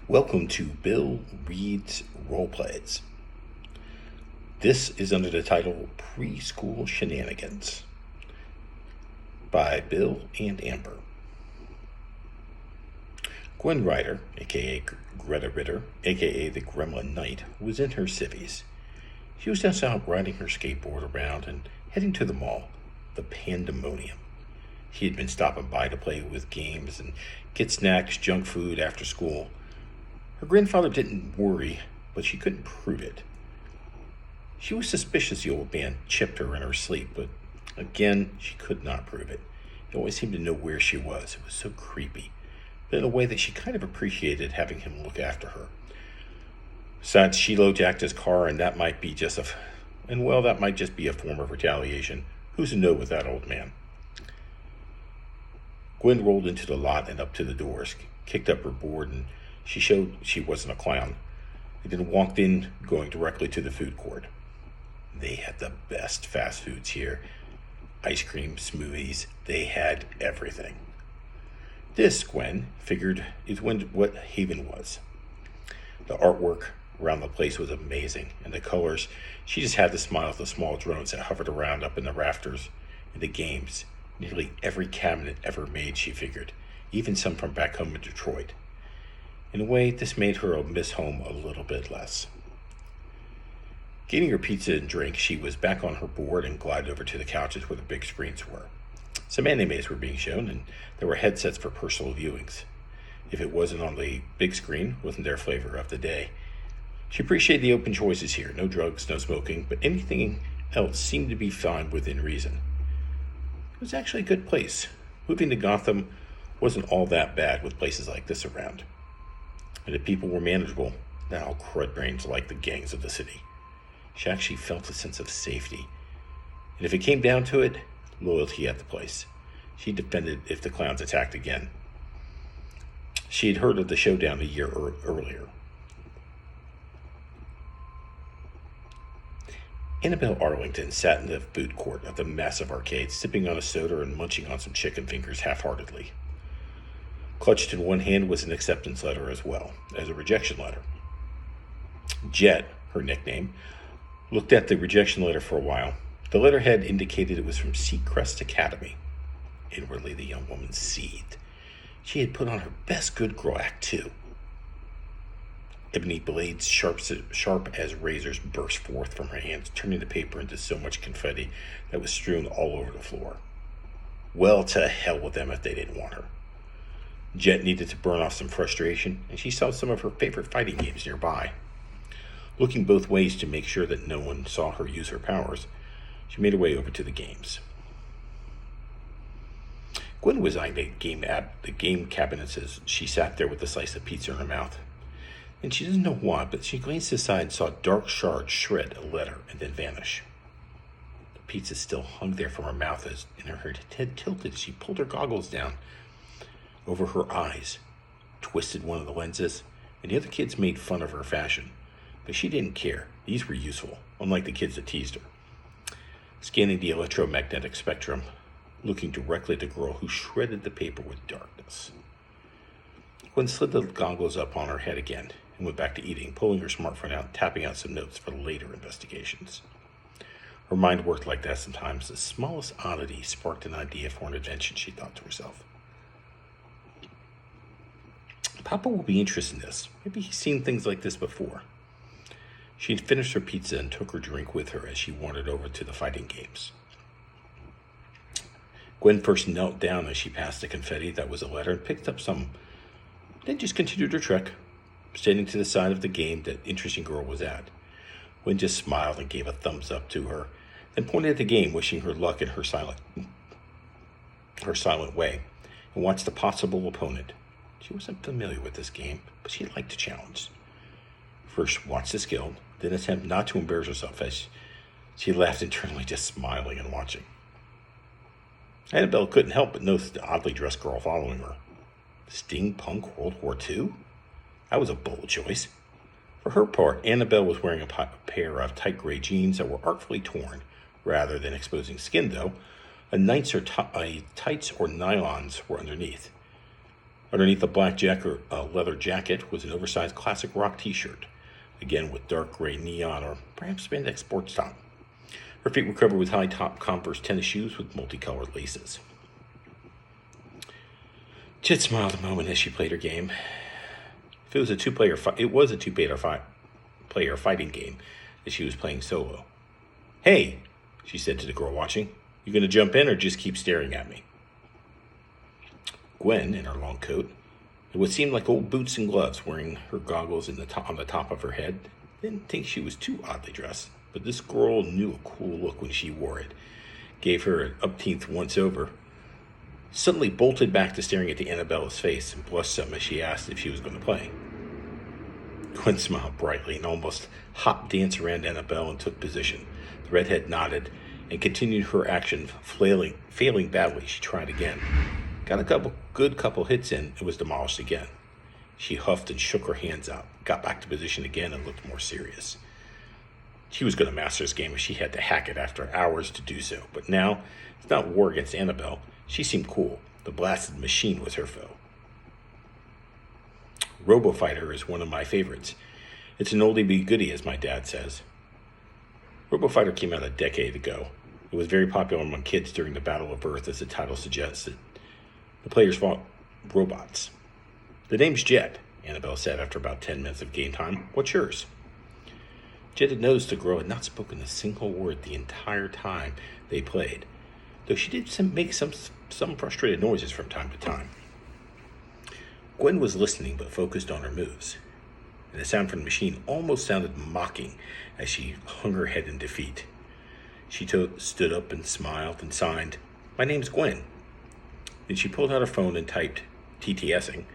Welcome to Bill Reads Roleplays. This is under the title Preschool Shenanigans by Bill and Amber. Gwen Ryder, aka Greta Ritter, aka the Gremlin Knight, was in her civvies. She was just out riding her skateboard around and heading to the mall, the Pandemonium. She had been stopping by to play with games and get snacks, junk food after school. Her grandfather didn't worry, but she couldn't prove it. She was suspicious the old man chipped her in her sleep, but again, she could not prove it. He always seemed to know where she was. It was so creepy, but in a way that she kind of appreciated having him look after her. Besides, she low-jacked his car, and that might just be a form of retaliation. Who's to know with that old man? Gwen rolled into the lot and up to the doors, kicked up her board, and she showed she wasn't a clown, and then walked in, going directly to the food court. They had the best fast foods here. Ice cream, smoothies, they had everything. This, Gwen figured, is what Haven was. The artwork around the place was amazing, and the colors, she just had to smile at the small drones that hovered around up in the rafters, and the games. Nearly every cabinet ever made, she figured, even some from back home in Detroit. In a way, this made her miss home a little bit less. Getting her pizza and drink, she was back on her board and glided over to the couches where the big screens were. Some animes were being shown, and there were headsets for personal viewings. If it wasn't on the big screen, it wasn't their flavor of the day. She appreciated the open choices here. No drugs, no smoking, but anything else seemed to be fine within reason. It was actually a good place. Moving to Gotham wasn't all that bad with places like this around. And the people were manageable, not all crud brains like the gangs of the city. She actually felt a sense of safety. And if it came down to it, loyalty at the place. She defended if the clowns attacked again. She had heard of the showdown a year earlier. Annabelle Arlington sat in the food court of the massive arcade, sipping on a soda and munching on some chicken fingers half-heartedly. Clutched in one hand was an acceptance letter as well as a rejection letter. Jet, her nickname, looked at the rejection letter for a while. The letterhead indicated it was from Seacrest Academy. Inwardly, the young woman seethed. She had put on her best good girl act, too. Ebony blades, sharp as razors, burst forth from her hands, turning the paper into so much confetti that was strewn all over the floor. Well, to hell with them if they didn't want her. Jet needed to burn off some frustration, and she saw some of her favorite fighting games nearby. Looking both ways to make sure that no one saw her use her powers, she made her way over to the games. Gwen was eyeing the game cabinets as she sat there with a slice of pizza in her mouth. And she didn't know why, but she glanced aside and saw dark shards shred a letter and then vanish. The pizza still hung there from her mouth and her head tilted as she pulled her goggles down over her eyes, twisted one of the lenses, and the other kids made fun of her fashion. But she didn't care. These were useful, unlike the kids that teased her. Scanning the electromagnetic spectrum, looking directly at the girl who shredded the paper with darkness. Gwen slid the goggles up on her head again and went back to eating, pulling her smartphone out, tapping out some notes for later investigations. Her mind worked like that sometimes. The smallest oddity sparked an idea for an invention, she thought to herself. Papa will be interested in this. Maybe he's seen things like this before. She had finished her pizza and took her drink with her as she wandered over to the fighting games. Gwen first knelt down as she passed the confetti that was a letter and picked up some, then just continued her trek, standing to the side of the game that interesting girl was at. Gwen just smiled and gave a thumbs up to her, then pointed at the game, wishing her luck in her silent way, and watched the possible opponent. She wasn't familiar with this game, but she liked the challenge. First, watch the skill, then attempt not to embarrass herself as she laughed internally, just smiling and watching. Annabelle couldn't help but notice the oddly dressed girl following her. Steampunk World War II? That was a bold choice. For her part, Annabelle was wearing a pair of tight gray jeans that were artfully torn. Rather than exposing skin, though, tights or nylons were underneath. Underneath the black leather jacket was an oversized classic rock t-shirt, again with dark gray neon or perhaps spandex sports top. Her feet were covered with high-top Converse tennis shoes with multicolored laces. Jet smiled a moment as she played her game. It was a two-player fighting game that she was playing solo. "Hey," she said to the girl watching, "you going to jump in or just keep staring at me?" Gwen, in her long coat, and what seemed like old boots and gloves, wearing her goggles on the top of her head, didn't think she was too oddly dressed. But this girl knew a cool look when she wore it. Gave her an upteenth once-over. Suddenly bolted back to staring at the Annabella's face and blushed some as she asked if she was going to play. Gwen smiled brightly and almost hopped dance around Annabelle and took position. The redhead nodded and continued her action, failing badly. She tried again. Got a good couple hits in and was demolished again. She huffed and shook her hands out, got back to position again and looked more serious. She was going to master this game if she had to hack it after hours to do so. But now, it's not war against Annabelle. She seemed cool. The blasted machine was her foe. Robo-Fighter is one of my favorites. It's an oldie but goodie, as my dad says. Robo-Fighter came out a decade ago. It was very popular among kids during the Battle of Earth, as the title suggested. The players fought robots. "The name's Jet," Annabelle said after about 10 minutes of game time. "What's yours?" Jet had noticed the girl had not spoken a single word the entire time they played, though she did make some frustrated noises from time to time. Gwen was listening but focused on her moves, and the sound from the machine almost sounded mocking as she hung her head in defeat. She stood up and smiled and signed, "My name's Gwen." Then she pulled out her phone and typed, TTSing,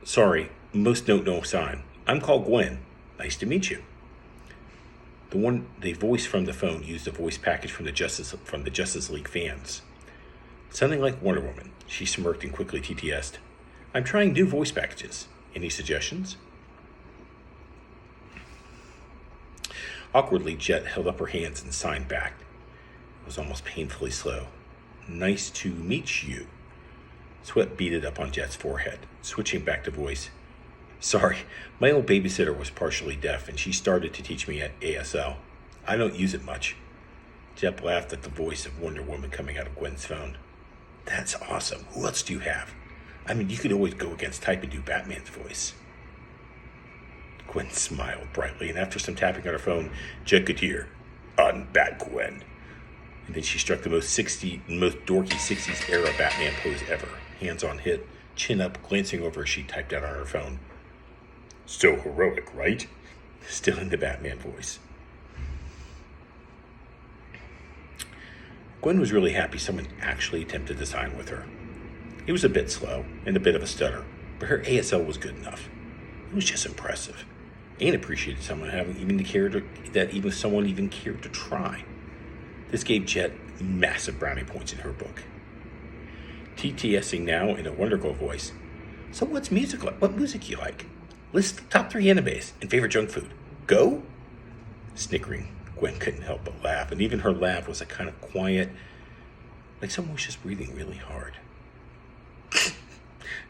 "Sorry, most don't know sign. I'm called Gwen. Nice to meet you." The voice from the phone used a voice package from the Justice League fans. Sounding like Wonder Woman, she smirked and quickly TTS'd, "I'm trying new voice packages. Any suggestions?" Awkwardly, Jet held up her hands and signed back. It was almost painfully slow. "Nice to meet you." Sweat beaded up on Jet's forehead. Switching back to voice, "Sorry, my old babysitter was partially deaf and she started to teach me at ASL. I don't use it much." Jet laughed at the voice of Wonder Woman coming out of Gwen's phone. "That's awesome. Who else do you have? I mean, you could always go against type and do Batman's voice." Gwen smiled brightly, and after some tapping on her phone, Jet could hear, "I'm back, Gwen." And then she struck the most dorky 60s era Batman pose ever. Hands on hip, chin up, glancing over as she typed out on her phone. "So heroic, right?" Still in the Batman voice. Gwen was really happy someone actually attempted to sign with her. He was a bit slow and a bit of a stutter, but her ASL was good enough. It was just impressive. And appreciated someone having someone even cared to try. This gave Jet massive brownie points in her book. TTSing now in a Wonder Girl voice. "So what music you like? List the top 3 animes and favorite junk food. Go?" Snickering, Gwen couldn't help but laugh, and even her laugh was a kind of quiet, like someone was just breathing really hard.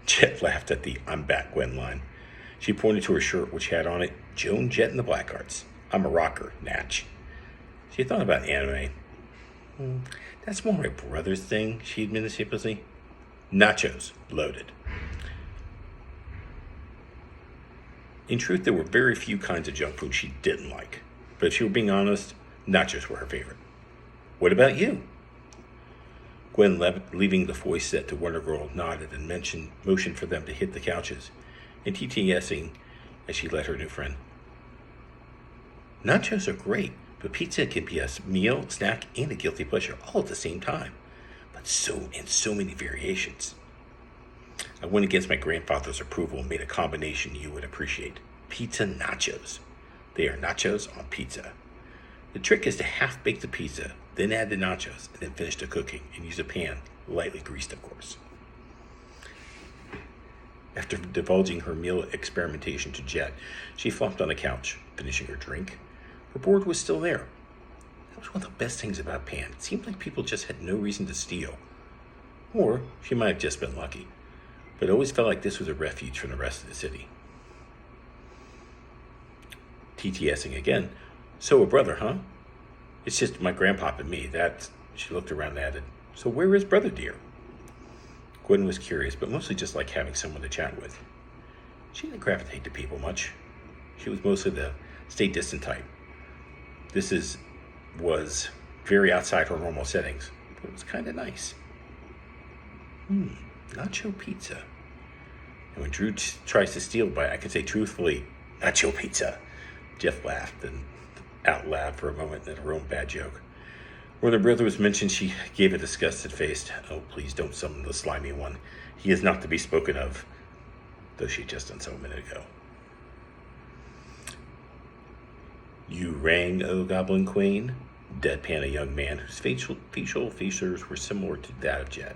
Jet laughed at the "I'm back, Gwen" line. She pointed to her shirt, which had on it, "Joan Jett and the Blackhearts. I'm a rocker, Natch." She thought about anime. "That's more my brother's thing," she admitted shapelessly. "Nachos, loaded." In truth, there were very few kinds of junk food she didn't like. But if she were being honest, nachos were her favorite. "What about you?" Gwen, leaving the voice set to Wonder Girl, nodded and motioned for them to hit the couches, and TTSing as she led her new friend. "Nachos are great, but pizza can be a meal, snack, and a guilty pleasure all at the same time. But so many variations. I went against my grandfather's approval and made a combination you would appreciate. Pizza nachos. They are nachos on pizza. The trick is to half-bake the pizza, then add the nachos, and then finish the cooking, and use a pan, lightly greased, of course." After divulging her meal experimentation to Jet, she flopped on the couch, finishing her drink. Her board was still there. That was one of the best things about Pan. It seemed like people just had no reason to steal. Or she might have just been lucky. but it always felt like this was a refuge from the rest of the city. TTSing again. So a brother, huh? It's just my grandpop and me. She looked around and added, so where is brother dear? Gwen was curious, but mostly just like having someone to chat with. She didn't gravitate to people much. She was mostly the stay distant type. Was very outside her normal settings, but it was kind of nice. Nacho pizza. And when Drew tries to steal by it, I can say truthfully, nacho pizza. Jeff laughed and out loud for a moment at her own bad joke. When her brother was mentioned, she gave a disgusted face. Oh, please don't summon the slimy one. He is not to be spoken of, though she had just done so a minute ago. You rang, O Goblin Queen? Deadpan a young man whose facial features were similar to that of Jet.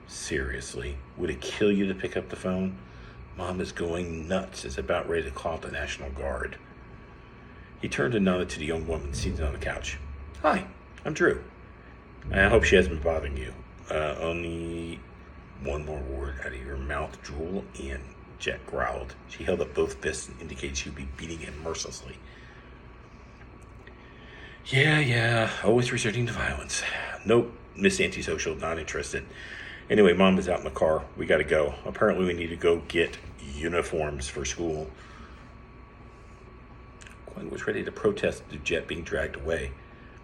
Seriously, would it kill you to pick up the phone? Mom is going nuts, is about ready to call the National Guard. He turned and nodded to the young woman seated on the couch. Hi, I'm Drew. I hope she hasn't been bothering you. Only one more word out of your mouth, drool, and Jet growled. She held up both fists and indicated she would be beating him mercilessly. Yeah, always resorting to violence. Nope, Miss Antisocial, not interested. Anyway, Mom is out in the car. We gotta go. Apparently we need to go get uniforms for school. Gwen was ready to protest the Jet being dragged away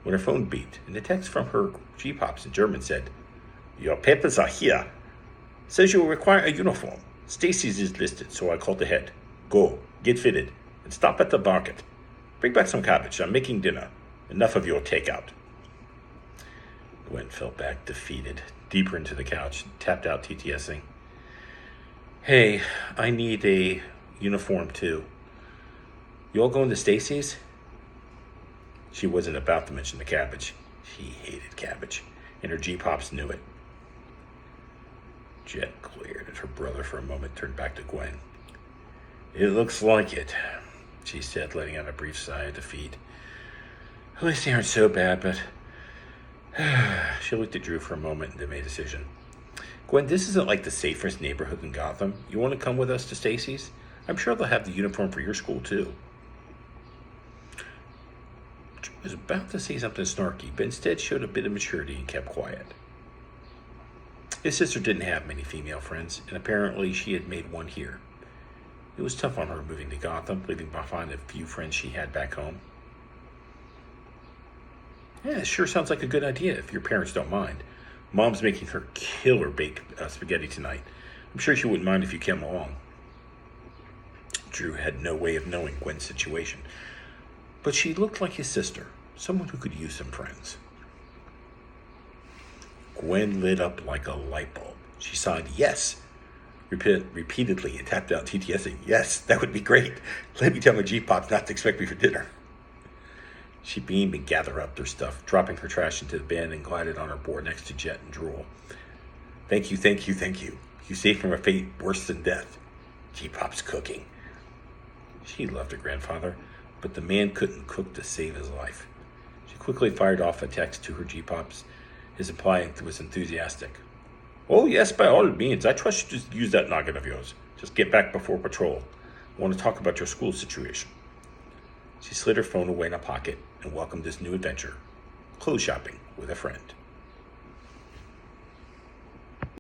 when her phone beeped, and the text from her G-Pops in German said, Your papers are here. Says you will require a uniform. Stacy's is listed, so I called ahead. Go, get fitted, and stop at the market. Bring back some cabbage. I'm making dinner. Enough of your takeout. Gwen fell back defeated, deeper into the couch, and tapped out TTSing. Hey, I need a uniform too. You all going to Stacy's? She wasn't about to mention the cabbage. She hated cabbage, and her G-Pops knew it. Jet glared at her brother for a moment, turned back to Gwen. It looks like it, she said, letting out a brief sigh of defeat. At least they aren't so bad, but... She looked at Drew for a moment and then made a decision. Gwen, this isn't like the safest neighborhood in Gotham. You want to come with us to Stacy's? I'm sure they'll have the uniform for your school, too. Drew was about to say something snarky, but instead showed a bit of maturity and kept quiet. His sister didn't have many female friends, and apparently she had made one here. It was tough on her moving to Gotham, leaving behind a few friends she had back home. Yeah, it sure sounds like a good idea if your parents don't mind. Mom's making her killer baked spaghetti tonight. I'm sure she wouldn't mind if you came along. Drew had no way of knowing Gwen's situation, but she looked like his sister, someone who could use some friends. Gwen lit up like a light bulb. She signed yes repeatedly and tapped out TTSing. Yes, that would be great. Let me tell my G-Pops not to expect me for dinner. She beamed and gathered up their stuff, dropping her trash into the bin and glided on her board next to Jet and Drool. Thank you. You saved from a fate worse than death. G-Pop's cooking. She loved her grandfather, but the man couldn't cook to save his life. She quickly fired off a text to her G-Pops. His reply was enthusiastic. Oh, yes, by all means. I trust you to use that noggin of yours. Just get back before patrol. I want to talk about your school situation. She slid her phone away in a pocket and welcomed this new adventure, clothes shopping with a friend.